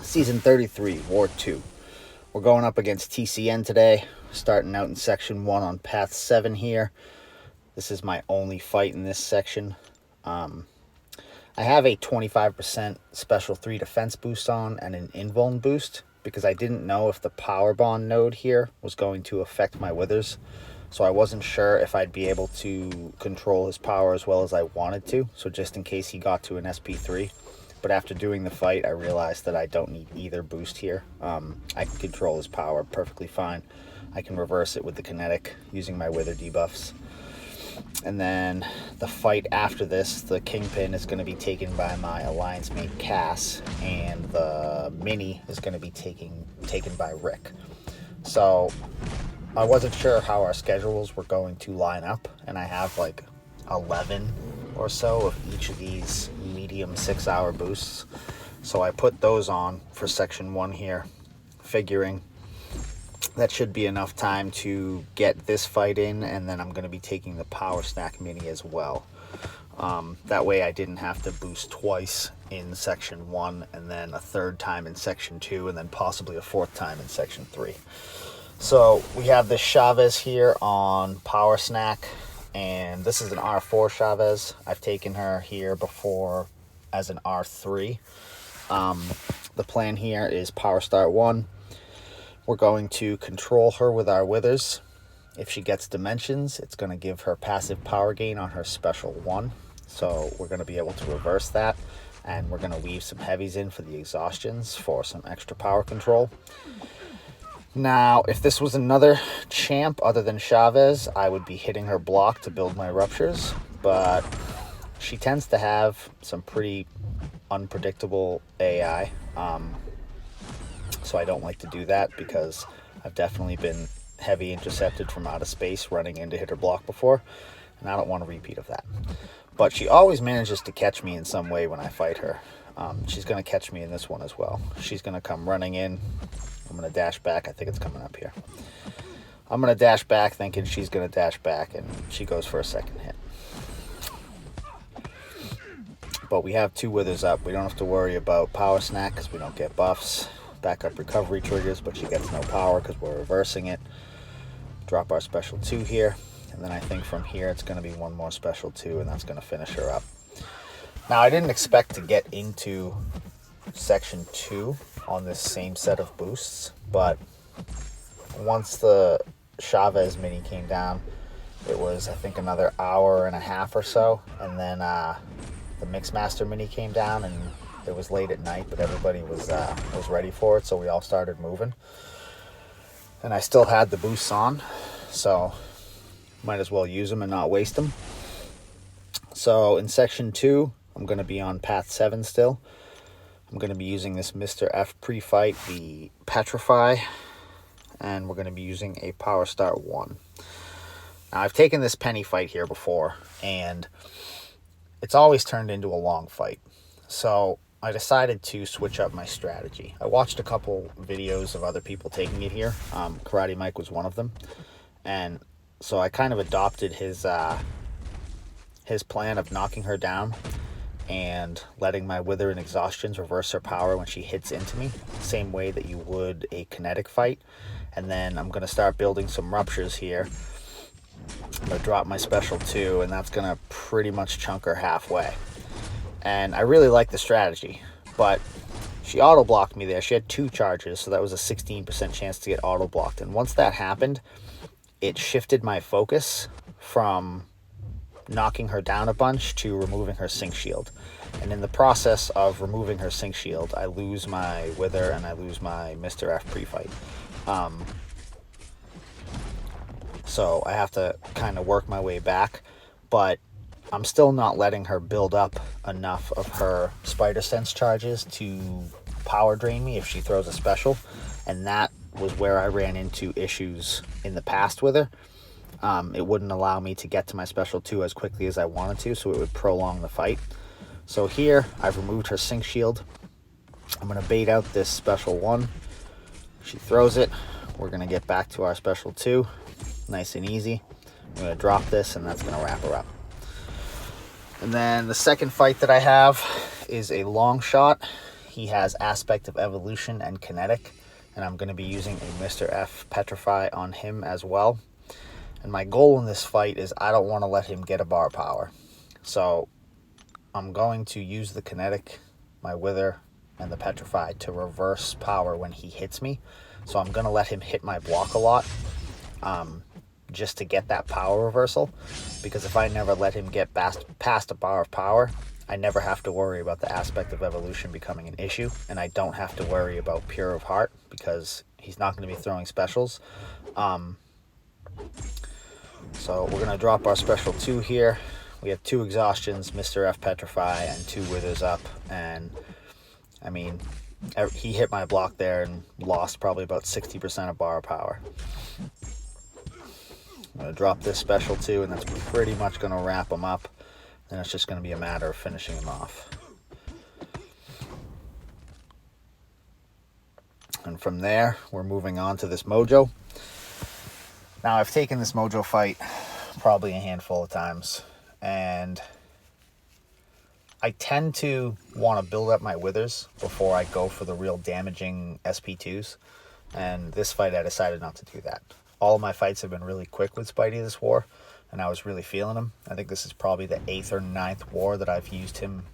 Season 33, War 2. We're going up against TCN today, starting out in Section 1 on Path 7 here. This is my only fight in this section. I have a 25% Special 3 defense boost on and an invuln boost because I didn't know if the power bond node here was going to affect my withers. So I wasn't sure if I'd be able to control his power as well as I wanted to. So just in case he got to an SP3. But after doing the fight, I realized that I don't need either boost here. I can control his power perfectly fine. I can reverse it with the kinetic using my wither debuffs. And then the fight after this, the Kingpin is going to be taken by my alliance mate Cass, and the Mini is going to be taken by Rick. So I wasn't sure how our schedules were going to line up, and I have like 11 or so of each of these medium 6-hour boosts. So I put those on for Section 1 here, figuring that should be enough time to get this fight in, and then I'm going to be taking the Powersnack Mini as well. That way I didn't have to boost twice in Section 1, and then a third time in Section 2, and then possibly a fourth time in Section 3. So we have this Chavez here on Powersnack, and this is an R4 Chavez. I've taken her here before as an R3. The plan here is Power Start 1. We're going to control her with our withers. If she gets dimensions, it's going to give her passive power gain on her special 1. So we're going to be able to reverse that, and we're going to weave some heavies in for the exhaustions for some extra power control. Now, if this was another champ other than Chavez, I would be hitting her block to build my ruptures, but she tends to have some pretty unpredictable AI, so I don't like to do that because I've definitely been heavy intercepted from out of space running in to hit her block before, and I don't want a repeat of that. But she always manages to catch me in some way when I fight her. She's going to catch me in this one as well. She's going to come running in. I'm going to dash back. I think it's coming up here. I'm going to dash back thinking she's going to dash back, and she goes for a second hit. But we have 2 withers up. We don't have to worry about Power Snack because we don't get buffs. Backup recovery triggers, but she gets no power because we're reversing it. Drop our special 2 here. And then I think from here it's going to be one more special 2, and that's going to finish her up. Now, I didn't expect to get into Section 2 on this same set of boosts, but once the Chavez Mini came down, it was I think another hour and a half or so, and then the Mixmaster Mini came down, and it was late at night, but everybody was ready for it, so we all started moving, and I still had the boosts on, so might as well use them and not waste them. So in Section 2, I'm going to be on Path 7 still. I'm going to be using this Mr. F pre-fight, the Petrify, and we're going to be using a Power Start 1. Now, I've taken this penny fight here before, and it's always turned into a long fight. So I decided to switch up my strategy. I watched a couple videos of other people taking it here. Karate Mike was one of them. And so I kind of adopted his plan of knocking her down and letting my wither and exhaustions reverse her power when she hits into me, same way that you would a kinetic fight. And then I'm going to start building some ruptures here. I'm going to drop my special 2, and that's going to pretty much chunk her halfway. And I really like the strategy, but she auto-blocked me there. She had 2 charges, so that was a 16% chance to get auto-blocked. And once that happened, it shifted my focus from knocking her down a bunch to removing her sync shield. And in the process of removing her sync shield, I lose my wither and I lose my Mr. F pre-fight. So I have to kind of work my way back, but I'm still not letting her build up enough of her spider sense charges to power drain me if she throws a special, and that was where I ran into issues in the past with her. It wouldn't allow me to get to my special 2 as quickly as I wanted to, so it would prolong the fight. So here, I've removed her sync shield. I'm going to bait out this special 1. She throws it. We're going to get back to our special 2. Nice and easy. I'm going to drop this, and that's going to wrap her up. And then the second fight that I have is a long shot. he has Aspect of Evolution and Kinetic, and I'm going to be using a Mr. F Petrify on him as well. And my goal in this fight is I don't want to let him get a bar power. So I'm going to use the Kinetic, my Wither, and the Petrify to reverse power when he hits me. So I'm going to let him hit my block a lot, just to get that power reversal, because if I never let him get past a bar of power, I never have to worry about the Aspect of Evolution becoming an issue, and I don't have to worry about Pure of Heart because he's not going to be throwing specials. So we're going to drop our special 2 here. We have 2 exhaustions, Mr. F Petrify, and 2 Withers up, and I mean, he hit my block there and lost probably about 60% of bar of power. I'm going to drop this special 2, and that's pretty much going to wrap him up. Then it's just going to be a matter of finishing him off. And from there, we're moving on to this Mojo. Now, I've taken this Mojo fight probably a handful of times, and I tend to want to build up my Withers before I go for the real damaging SP2s. And this fight, I decided not to do that. All of my fights have been really quick with Spidey this war, and I was really feeling him. I think this is probably the 8th or 9th war that I've used him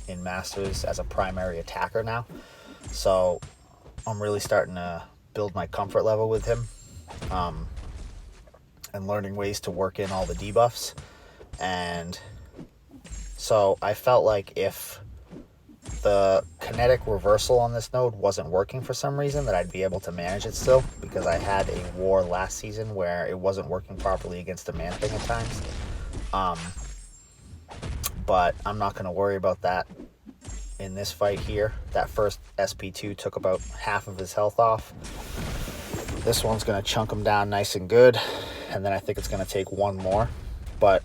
in Masters as a primary attacker now. So I'm really starting to build my comfort level with him, and learning ways to work in all the debuffs. And so I felt like if the Kinetic reversal on this node wasn't working for some reason, that I'd be able to manage it still, because I had a war last season where it wasn't working properly against the Man-Thing at times. But I'm not going to worry about that in this fight here. That first SP2 took about half of his health off. This one's going to chunk him down nice and good, and then I think it's going to take 1 more. But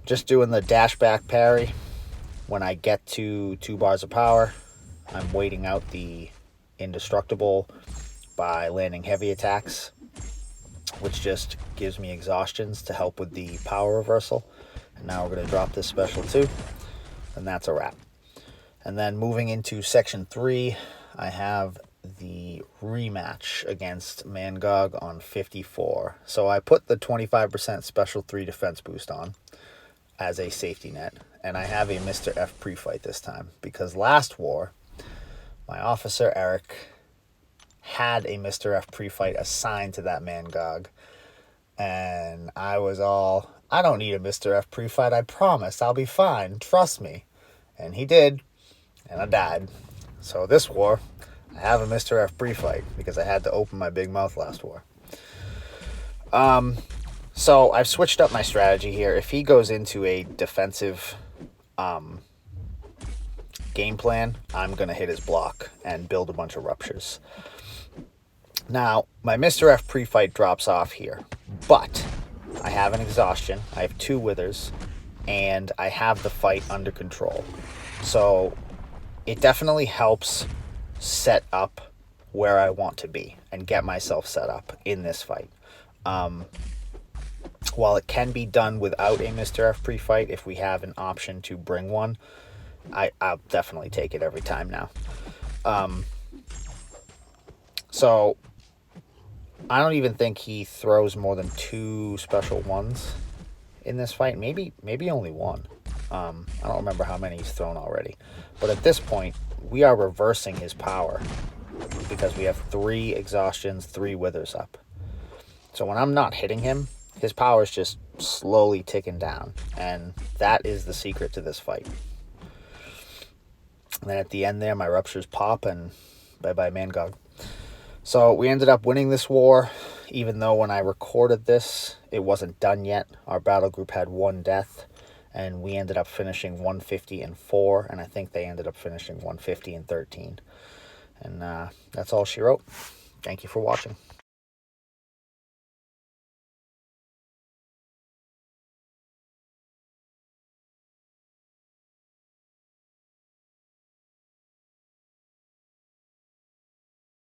just doing the dash back parry, when I get to 2 bars of power, I'm waiting out the indestructible by landing heavy attacks, which just gives me exhaustions to help with the power reversal. And now we're going to drop this special 2, and that's a wrap. And then moving into section 3, I have the rematch against Mangog on 54. So I put the 25% special 3 defense boost on as a safety net, and I have a Mr. F pre-fight this time, because last war, my officer Eric had a Mr. F pre-fight assigned to that Mangog, and I was all, I don't need a Mr. F pre-fight, I promise, I'll be fine, trust me. And he did, and I died. So this war, I have a Mr. F pre-fight, because I had to open my big mouth last war. So I've switched up my strategy here. If he goes into a defensive game plan, I'm going to hit his block and build a bunch of ruptures. Now, my Mr. F pre-fight drops off here, but I have an exhaustion, I have 2 Withers, and I have the fight under control. So it definitely helps set up where I want to be and get myself set up in this fight. While it can be done without a Mr. F pre-fight, if we have an option to bring one, I'll definitely take it every time now. So I don't even think he throws more than 2 special 1s in this fight. Maybe only 1. I don't remember how many he's thrown already. But at this point, we are reversing his power because we have 3 exhaustions, 3 Withers up. So when I'm not hitting him, his power is just slowly ticking down, and that is the secret to this fight. And then at the end there, my ruptures pop, and bye-bye Mangog. So we ended up winning this war, even though when I recorded this, it wasn't done yet. Our battle group had 1 death, and we ended up finishing 150-4, and I think they ended up finishing 150-13. And that's all she wrote. Thank you for watching.